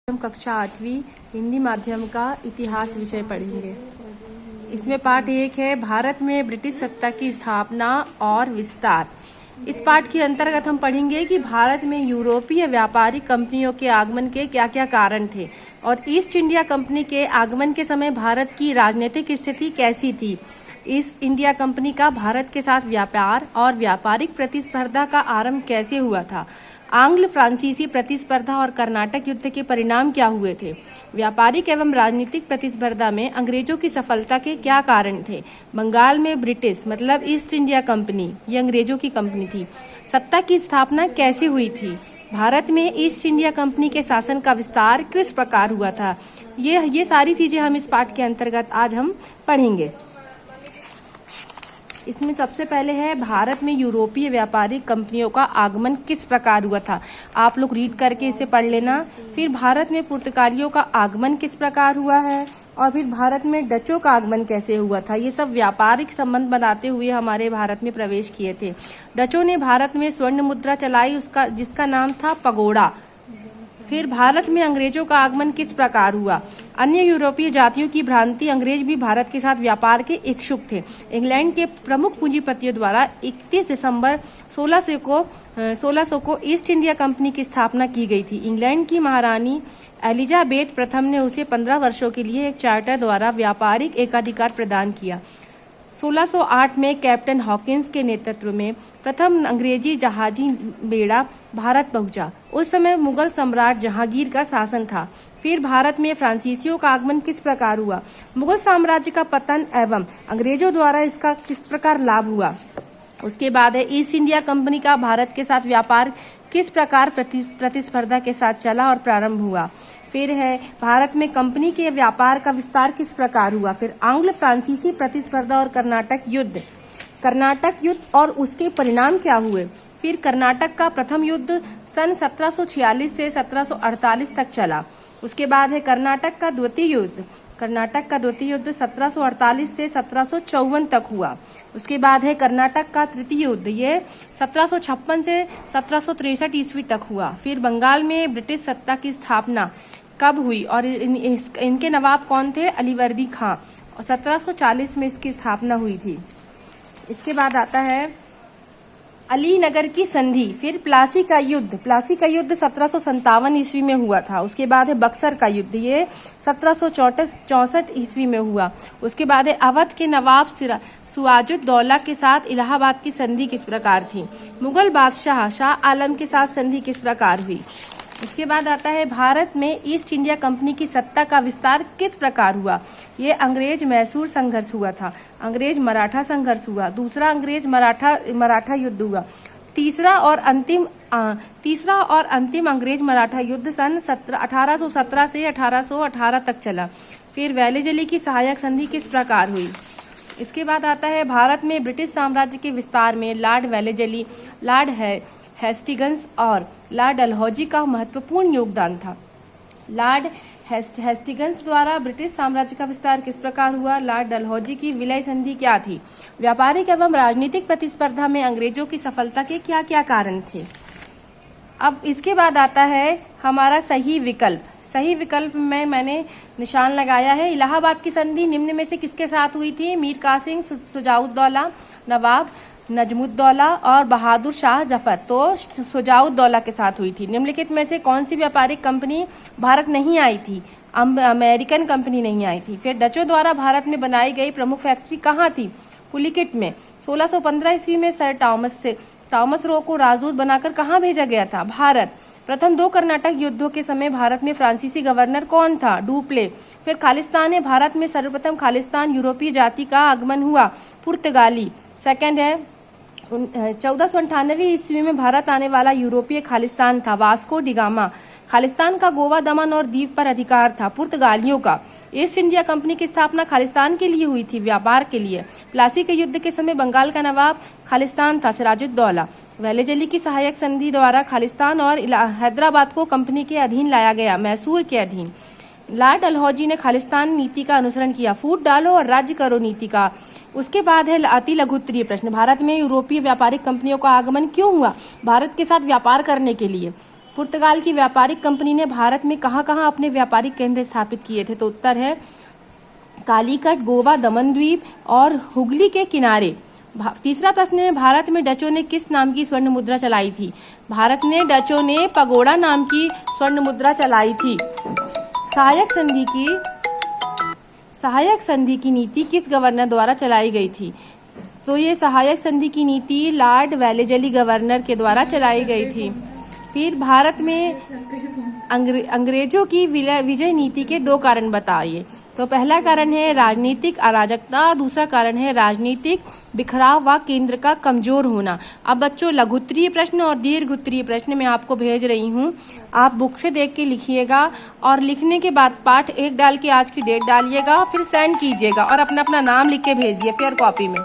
हम कक्षा 8वीं हिंदी माध्यम का इतिहास विषय पढ़ेंगे। इसमें पाठ 1 है भारत में ब्रिटिश सत्ता की स्थापना और विस्तार। इस पाठ के अंतर्गत हम पढ़ेंगे कि भारत में यूरोपीय व्यापारिक कंपनियों के आगमन के क्या क्या कारण थे और ईस्ट इंडिया कंपनी के आगमन के समय भारत की राजनीतिक स्थिति कैसी थी। ईस्ट इंडिया कंपनी का भारत के साथ व्यापार और व्यापारिक प्रतिस्पर्धा का आरंभ कैसे हुआ था। आंग्ल फ्रांसीसी प्रतिस्पर्धा और कर्नाटक युद्ध के परिणाम क्या हुए थे। व्यापारिक एवं राजनीतिक प्रतिस्पर्धा में अंग्रेजों की सफलता के क्या कारण थे। बंगाल में ब्रिटिश मतलब ईस्ट इंडिया कंपनी, ये अंग्रेजों की कंपनी थी, सत्ता की स्थापना कैसे हुई थी। भारत में ईस्ट इंडिया कंपनी के शासन का विस्तार किस प्रकार हुआ था। ये सारी चीजें हम इस पाठ के अंतर्गत आज हम पढ़ेंगे। इसमें सबसे पहले है भारत में यूरोपीय व्यापारिक कंपनियों का आगमन किस प्रकार हुआ था। आप लोग रीड करके इसे पढ़ लेना। फिर भारत में पुर्तगालियों का आगमन किस प्रकार हुआ है और फिर भारत में डचों का आगमन कैसे हुआ था। ये सब व्यापारिक संबंध बनाते हुए हमारे भारत में प्रवेश किए थे। डचों ने भारत में स्वर्ण मुद्रा चलाई जिसका नाम था पगोड़ा। फिर भारत में अंग्रेजों का आगमन किस प्रकार हुआ। अन्य यूरोपीय जातियों की भ्रांति अंग्रेज भी भारत के साथ व्यापार के इच्छुक थे। इंग्लैंड के प्रमुख पूंजीपतियों द्वारा 31 दिसंबर 1600 को ईस्ट इंडिया कंपनी की स्थापना की गई थी। इंग्लैंड की महारानी एलिजाबेथ प्रथम ने उसे 15 वर्षों के लिए एक चार्टर द्वारा व्यापारिक एकाधिकार प्रदान किया। 1608 में कैप्टन हॉकिंस के नेतृत्व में प्रथम अंग्रेजी जहाजी बेड़ा भारत पहुंचा। उस समय मुगल सम्राट जहांगीर का शासन था। फिर भारत में फ्रांसीसियों का आगमन किस प्रकार हुआ। मुगल साम्राज्य का पतन एवं अंग्रेजों द्वारा इसका किस प्रकार लाभ हुआ। उसके बाद है ईस्ट इंडिया कंपनी का भारत के साथ व्यापार किस प्रकार प्रतिस्पर्धा के साथ चला और प्रारंभ हुआ। फिर है भारत में कंपनी के व्यापार का विस्तार किस प्रकार हुआ। फिर आंग्ल फ्रांसीसी प्रतिस्पर्धा और कर्नाटक युद्ध और उसके परिणाम क्या हुए। फिर कर्नाटक का प्रथम युद्ध सन 1746 से 1748 तक चला। उसके बाद है कर्नाटक का द्वितीय युद्ध 1748 से 1754 तक हुआ। उसके बाद है कर्नाटक का तृतीय युद्ध, ये 1756 से 1763 ईस्वी तक हुआ। फिर बंगाल में ब्रिटिश सत्ता की स्थापना कब हुई और इनके नवाब कौन थे, अलीवर्दी खां, और 1740 में इसकी स्थापना हुई थी। इसके बाद आता है अलीनगर की संधि। फिर प्लासी का युद्ध 1757 ईस्वी में हुआ था। उसके बाद है बक्सर का युद्ध, ये 1764 ईस्वी में हुआ। उसके बाद है अवध के नवाब सिराजुद्दौला के साथ इलाहाबाद की संधि किस प्रकार थी। मुगल बादशाह शाह आलम के साथ संधि किस प्रकार हुई। इसके बाद आता है भारत में ईस्ट इंडिया कंपनी की सत्ता का विस्तार किस प्रकार हुआ। ये अंग्रेज मैसूर संघर्ष हुआ था, अंग्रेज मराठा संघर्ष हुआ, दूसरा अंग्रेज मराठा युद्ध हुआ, तीसरा और अंतिम अंग्रेज मराठा युद्ध सन 1817 से 1818 तक चला। फिर वेलेजली की सहायक संधि किस प्रकार हुई। इसके बाद आता है भारत में ब्रिटिश साम्राज्य के विस्तार में लॉर्ड वेलेजली, लॉर्ड हेस्टिंग्स और लॉर्ड डलहौजी का महत्वपूर्ण योगदान था। लॉर्ड हेस्टिंग्स द्वारा ब्रिटिश साम्राज्य का विस्तार किस प्रकार हुआ। लॉर्ड डलहौजी की विलय संधि क्या थी। व्यापारिक एवं राजनीतिक प्रतिस्पर्धा में अंग्रेजों की सफलता के क्या क्या कारण थे। अब इसके बाद आता है हमारा सही विकल्प में मैंने निशान लगाया है। इलाहाबाद की संधि निम्न में से किसके साथ हुई थी। मीर कासिम, सुजाउद्दौला, नवाब नजमुद्दौला और बहादुर शाह जफर, तो सुजाउद्दौला के साथ हुई थी। निम्नलिखित में से कौन सी व्यापारिक कंपनी भारत नहीं आई थी। अमेरिकन कंपनी नहीं आई थी। फिर डचों द्वारा भारत में बनाई गई प्रमुख फैक्ट्री कहाँ थी, पुलिकेट में। 1615 ईस्वी में सर टॉमस रो को राजदूत बनाकर कहाँ भेजा गया था, भारत। प्रथम 2 कर्नाटक युद्धों के समय भारत में फ्रांसीसी गवर्नर कौन था, डुप्ले। फिर खालिस्तान है, भारत में सर्वप्रथम खालिस्तान यूरोपीय जाति का आगमन हुआ, पुर्तगाली। सेकंड है 1498 ईस्वी में भारत आने वाला यूरोपीय खालिस्तान था, वास्को डी गामा। खालिस्तान का गोवा, दमन और द्वीप पर अधिकार था, पुर्तगालियों का। ईस्ट इंडिया कंपनी की स्थापना खालिस्तान के लिए हुई थी, व्यापार के लिए। प्लासी के युद्ध के समय बंगाल का नवाब खालिस्तान था, सिराजुद्दौला। वेलेजली की सहायक संधि द्वारा खालिस्तान और हैदराबाद को कंपनी के अधीन लाया गया, मैसूर के अधीन। लॉर्ड डलहौजी ने खालिस्तान नीति का अनुसरण किया, फूट डालो और राज्य करो नीति का। उसके बाद है अति लघु उत्तरीय प्रश्न। भारत में यूरोपीय व्यापारिक कंपनियों का आगमन क्यों हुआ। भारत के साथ व्यापार करने के लिए। पुर्तगाल की व्यापारिक कंपनी ने भारत में कहाँ कहाँ अपने व्यापारिक केंद्र स्थापित किए थे? तो उत्तर है कालीकट, गोवा, दमन द्वीप और हुगली के किनारे। तीसरा प्रश्न है, भारत में डचों ने किस नाम की स्वर्ण मुद्रा चलाई थी? भारत ने डचों ने पगोड़ा नाम की स्वर्ण मुद्रा चलाई थी। सहायक संधि की नीति किस गवर्नर द्वारा चलाई गई थी? तो ये सहायक संधि की नीति लॉर्ड वेलेजली गवर्नर के द्वारा चलाई गई थी। फिर भारत में अंग्रेजों की विजय नीति के 2 कारण बताइए। तो पहला कारण है राजनीतिक अराजकता, दूसरा कारण है राजनीतिक बिखराव व केंद्र का कमजोर होना। अब बच्चों, लघुत्तरीय प्रश्न और दीर्घोत्तरीय प्रश्न मैं आपको भेज रही हूँ, आप बुक से देख के लिखिएगा और लिखने के बाद पार्ट 1 डाल के आज की डेट डालिएगा, फिर सेंड कीजिएगा और अपना अपना नाम लिख के भेजिए फेयर कॉपी में।